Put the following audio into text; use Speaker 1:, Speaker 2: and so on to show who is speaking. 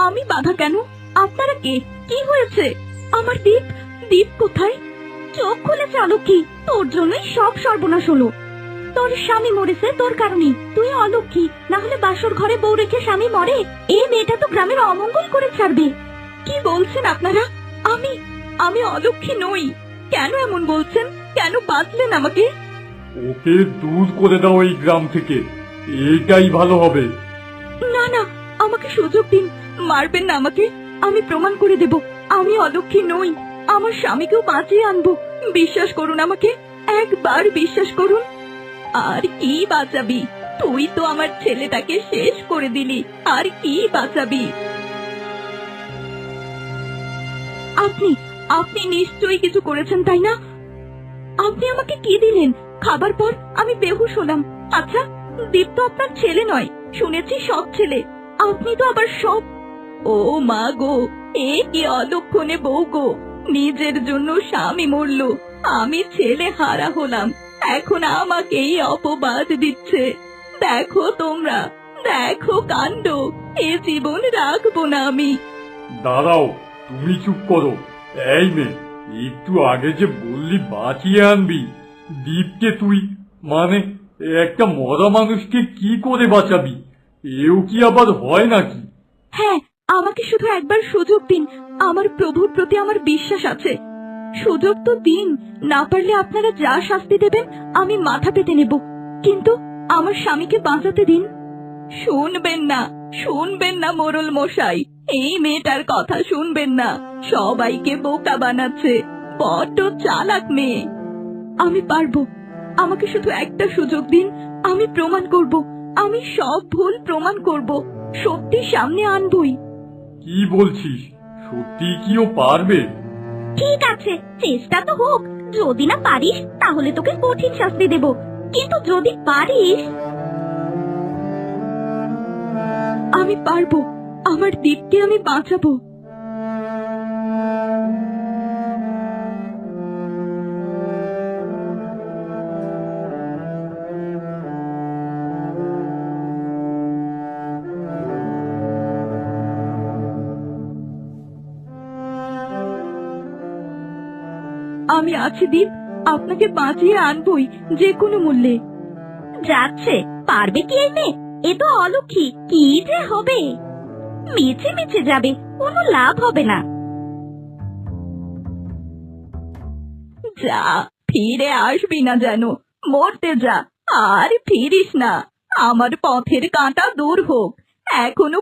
Speaker 1: আমি বাধা কেন? আপনারা কে? কি হয়েছে? আমার দীপ, দীপ কোথায়? চোখ খুলেছে অলক্ষী, তোর জন্যই সব সর্বনাশ হলো। তোর স্বামী মরেছে তোর কারণে, তুই অলক্ষী। না হলে বাসর ঘরে বউ রেখে স্বামী মরে, এই মেয়েটা তো গ্রামের অমঙ্গল করে ছাড়বে। কি বলছেন আপনারা? আমি আমি অলক্ষী নই। কেন এমন বলছেন? কেন বাঁচলেন আমাকে?
Speaker 2: ওকে দূর করে দাও এই গ্রাম থেকে, এটাই ভালো হবে।
Speaker 1: না না, আমাকে সুযোগ দিন, মারবেন না আমাকে। আমি প্রমাণ করে দেব আমি অলক্ষী নই। আমার স্বামীকেও বাঁচিয়ে আনবো। বিশ্বাস করুন আমাকে, একবার বিশ্বাস করুন। আর কি বাঁচাবি? তুই তো আমার ছেলেটাকে শেষ করে দিলি, আর কি বাঁচাবি? আপনি আপনি নিশ্চয়ই কিছু করেছেন, তাই না? আপনি আমাকে কি দিলেন? খাবার পর আমি বেহুশ হলাম। আচ্ছা, দীপ তো আপনার ছেলে নয়, শুনেছি সব ছেলে। আপনি তো আবার সব। ও মা গো, এ কি অলক্ষণে বউ গো! নিজের জন্য স্বামী মরলো, আমি ছেলে হারা হলাম, এখন আমাকেই অপবাদ দিচ্ছে। দেখো তোমরা, দেখো কাণ্ড। এ জীবন রাখবো না আমি।
Speaker 2: দাঁড়াও, তুমি চুপ করো। এই মেয়ে, একটু আগে যে বললি বাঁচিয়ে আনবি দীপকে, তুই মানে একটা মরা মানুষকে কি করে বাঁচাবি? এও কি আবার হয় নাকি?
Speaker 1: হ্যাঁ, আমাকে শুধু একবার সুযোগ দিন। আমার প্রভুর প্রতি আমার বিশ্বাস আছে। সুযোগ তো দিন, না পারলে আপনারা যা শাস্তি দেবেন আমি মাথা পেতে নেব, কিন্তু আমার স্বামীকে বাঁচাতে দিন। শুনবেন না, শুনবেন না মোড়ল মশাই, এই মেয়েটার কথা শুনবেন না। সবাইকে বোকা বানাচ্ছে, বড্ড চালাক মেয়ে। আমি পারবো, আমাকে শুধু একটা সুযোগ দিন। আমি প্রমাণ করব, আমি সব ভুল প্রমাণ করব, সত্যি সামনে আনবই।
Speaker 2: কি বলছিস? সত্যি কি ও পারবে?
Speaker 1: ঠিক আছে, চেষ্টা তো হোক। যদি না পারিস তাহলে তোকে কঠিন শাস্তি দেব, কিন্তু যদি পারিস। আমি পারবো, আমার দীপকে আমি বাঁচাবো। আমি আছি দীপ, আপনাকে বাঁচিয়ে আনবই যে কোনো মূল্যে। যাচ্ছে, পারবে কি এই মেয়ে? এ তো অলক্ষী, কি যে হবে! মিছে মিছে যাবে, কোনো লাভ হবে না। যা, ফিরে আসবি না যেন, মরতে যা, আর ফিরিস না। আমার পথের কাঁটা দূর হোক, এখনো